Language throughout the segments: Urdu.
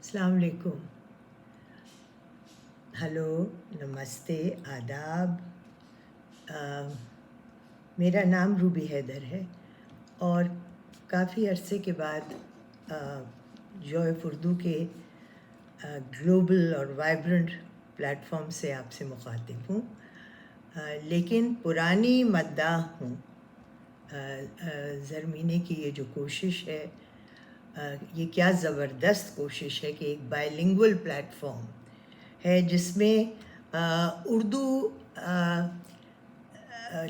السلام علیکم. ہلو، نمستے، آداب. میرا نام روبی حیدر ہے اور کافی عرصے کے بعد جوائے اردو کے گلوبل اور وائبرنٹ پلیٹ فارم سے آپ سے مخاطب ہوں، لیکن پرانی مداح ہوں. زرمینے کی یہ جو کوشش ہے، یہ کیا زبردست کوشش ہے کہ ایک بائی لنگول پلیٹ فارم ہے جس میں اردو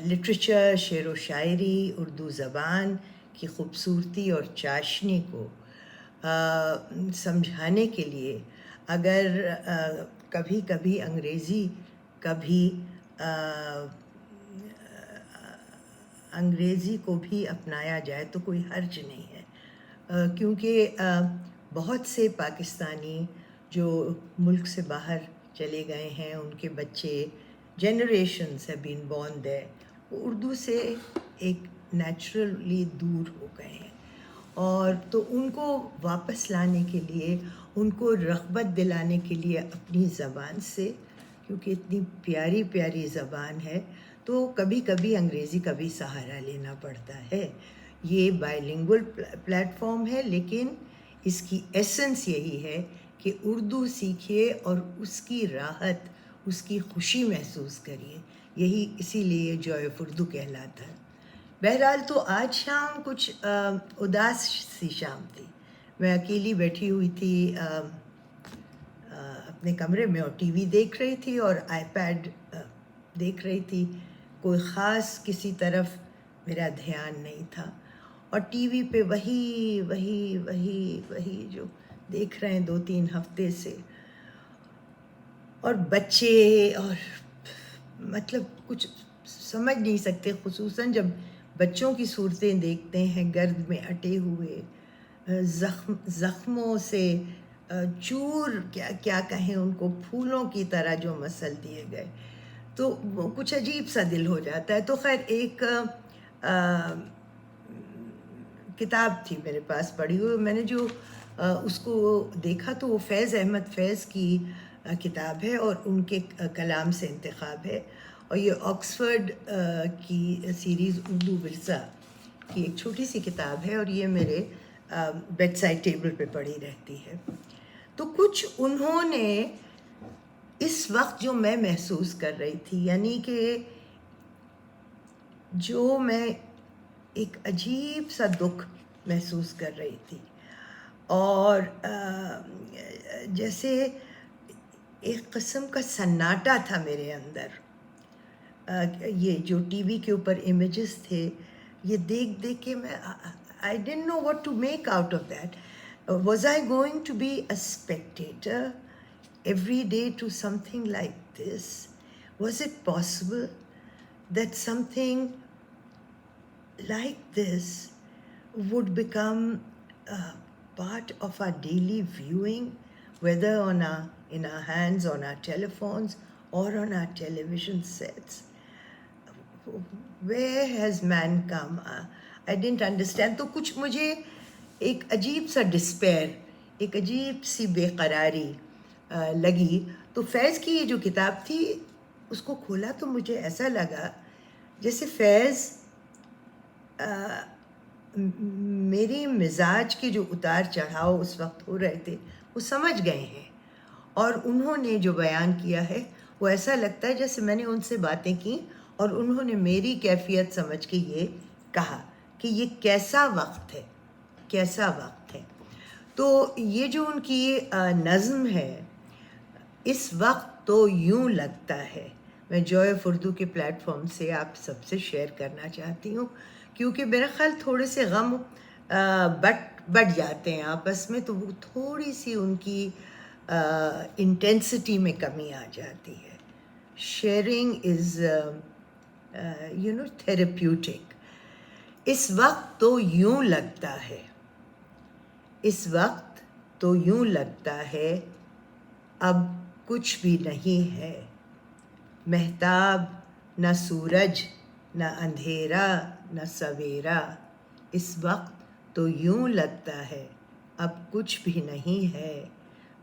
لٹریچر، شعر و شاعری، اردو زبان کی خوبصورتی اور چاشنی کو سمجھانے کے لیے اگر کبھی کبھی انگریزی کو بھی اپنایا جائے تو کوئی حرج نہیں ہے، کیونکہ بہت سے پاکستانی جو ملک سے باہر چلے گئے ہیں، ان کے بچے generations have been born there، وہ اردو سے ایک نیچرلی دور ہو گئے ہیں، اور تو ان کو واپس لانے کے لیے، ان کو رغبت دلانے کے لیے اپنی زبان سے، کیونکہ اتنی پیاری پیاری زبان ہے، تو کبھی کبھی انگریزی کا بھی سہارا لینا پڑتا ہے. یہ بائی لنگول پلیٹ فارم ہے، لیکن اس کی ایسنس یہی ہے کہ اردو سیکھیے اور اس کی راحت، اس کی خوشی محسوس کریے. یہی اسی لیے جوائے آف اردو کہلاتا ہے. بہرحال تو آج شام کچھ اداس سی شام تھی. میں اکیلی بیٹھی ہوئی تھی اپنے کمرے میں اور ٹی وی دیکھ رہی تھی اور آئی پیڈ دیکھ رہی تھی. کوئی خاص کسی طرف میرا دھیان نہیں تھا، اور ٹی وی پہ وہی جو دیکھ رہے ہیں 2-3 ہفتے سے، اور بچے، اور مطلب کچھ سمجھ نہیں سکتے، خصوصاً جب بچوں کی صورتیں دیکھتے ہیں گرد میں اٹے ہوئے، زخموں سے چور، کیا کہیں ان کو، پھولوں کی طرح جو مسل دیے گئے، تو کچھ عجیب سا دل ہو جاتا ہے. تو خیر ایک کتاب تھی میرے پاس پڑھی ہوئی، میں نے جو اس کو دیکھا تو وہ فیض احمد فیض کی کتاب ہے اور ان کے کلام سے انتخاب ہے، اور یہ آکسفورڈ کی سیریز اردو ورثہ کی ایک چھوٹی سی کتاب ہے، اور یہ میرے بیڈ سائڈ ٹیبل پہ پڑی رہتی ہے. تو کچھ انہوں نے اس وقت جو میں محسوس کر رہی تھی، یعنی کہ جو میں ایک عجیب سا دکھ محسوس کر رہی تھی، اور جیسے ایک قسم کا سناٹا تھا میرے اندر. یہ جو ٹی وی کے اوپر امیجز تھے، یہ دیکھ کے میں I didn't know what to make out of that. Was I going to be a spectator every day to something like this? Was it possible that something like this would become part of our daily viewing, whether in our hands, on our telephones, or on our television sets? Where has man come? I didn't understand. تو کچھ مجھے ایک عجیب سا ڈسپیر، ایک عجیب سی بے قراری لگی. تو فیض کی یہ جو کتاب تھی، اس کو کھولا تو مجھے ایسا لگا جیسے فیض میری مزاج کے جو اتار چڑھاؤ اس وقت ہو رہے تھے وہ سمجھ گئے ہیں، اور انہوں نے جو بیان کیا ہے وہ ایسا لگتا ہے جیسے میں نے ان سے باتیں کی اور انہوں نے میری کیفیت سمجھ کے یہ کہا کہ یہ کیسا وقت ہے، کیسا وقت ہے. تو یہ جو ان کی نظم ہے، اس وقت تو یوں لگتا ہے، میں جوائے آف اردو کے پلیٹ فارم سے آپ سب سے شیئر کرنا چاہتی ہوں، کیونکہ میرا خیال تھوڑے سے غم بٹ جاتے ہیں آپس میں، تو وہ تھوڑی سی ان کی انٹینسٹی میں کمی آ جاتی ہے. Sharing is therapeutic. اس وقت تو یوں لگتا ہے، اس وقت تو یوں لگتا ہے، اب کچھ بھی نہیں ہے، مہتاب نہ سورج، نہ اندھیرا نہ سویرا. اس وقت تو یوں لگتا ہے، اب کچھ بھی نہیں ہے،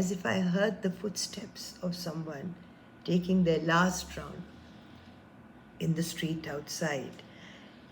As if I heard the footsteps of someone taking their last round in the street outside.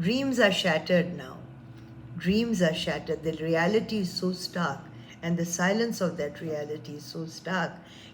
Dreams are shattered now. Dreams are shattered. The reality is so stark, and the silence of that reality is so stark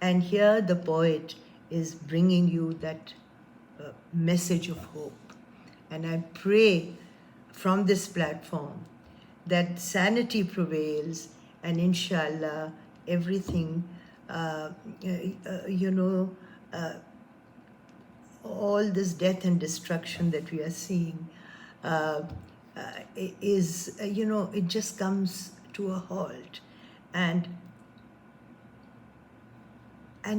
And here the poet is bringing you that message of hope. And I pray from this platform that sanity prevails, and inshallah everything, all this death and destruction that we are seeing is, it just comes to a halt, and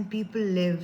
people live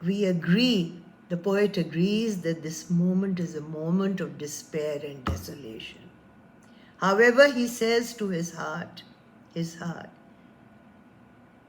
We agree, the poet agrees that this moment is a moment of despair and desolation. However, he says to his heart,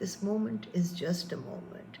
This moment is just a moment.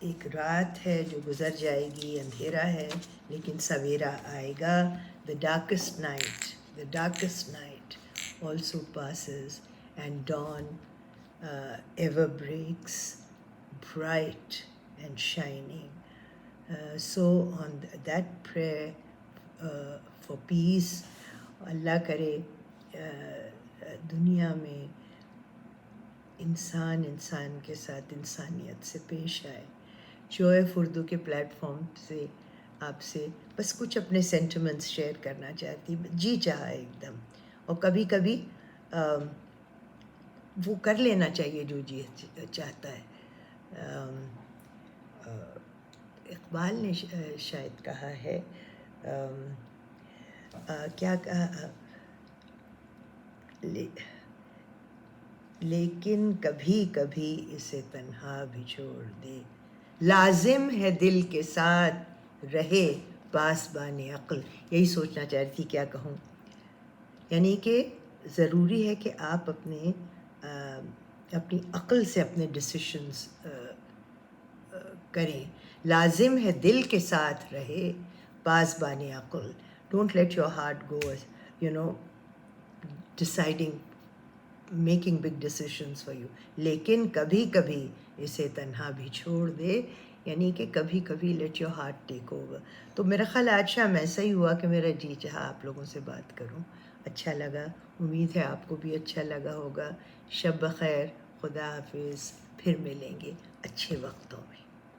ایک رات ہے جو گزر جائے گی، اندھیرا ہے لیکن سویرا آئے گا. The darkest night also passes and dawn ever breaks bright and shining. So on that prayer for peace, اللہ کرے دنیا میں انسان کے ساتھ انسانیت سے پیش آئے. شعیب اردو کے پلیٹ فارم سے آپ سے بس کچھ اپنے سینٹیمنٹس شیئر کرنا چاہتی، جی چاہا ایک دم. اور کبھی کبھی وہ کر لینا چاہیے جو جی چاہتا ہے. اقبال نے شاید کہا ہے، کیا کہا، لیکن کبھی کبھی اسے تنہا بھی چھوڑ دے، لازم ہے دل کے ساتھ رہے پاسبان عقل. یہی سوچنا چاہ رہی تھی کیا کہوں، یعنی کہ ضروری ہے کہ آپ اپنی عقل سے اپنے ڈیسیشنز کریں. لازم ہے دل کے ساتھ رہے پاسبان عقل. Don't let your heart go deciding making big decisions for you, لیکن کبھی کبھی اسے تنہا بھی چھوڑ دے، یعنی کہ کبھی کبھی let your heart take over. تو میرا خیال آج شام ایسا ہی ہوا کہ میرا جی چاہا آپ لوگوں سے بات کروں. اچھا لگا، امید ہے آپ کو بھی اچھا لگا ہوگا. شب بخیر، خدا حافظ، پھر ملیں گے اچھے وقتوں میں.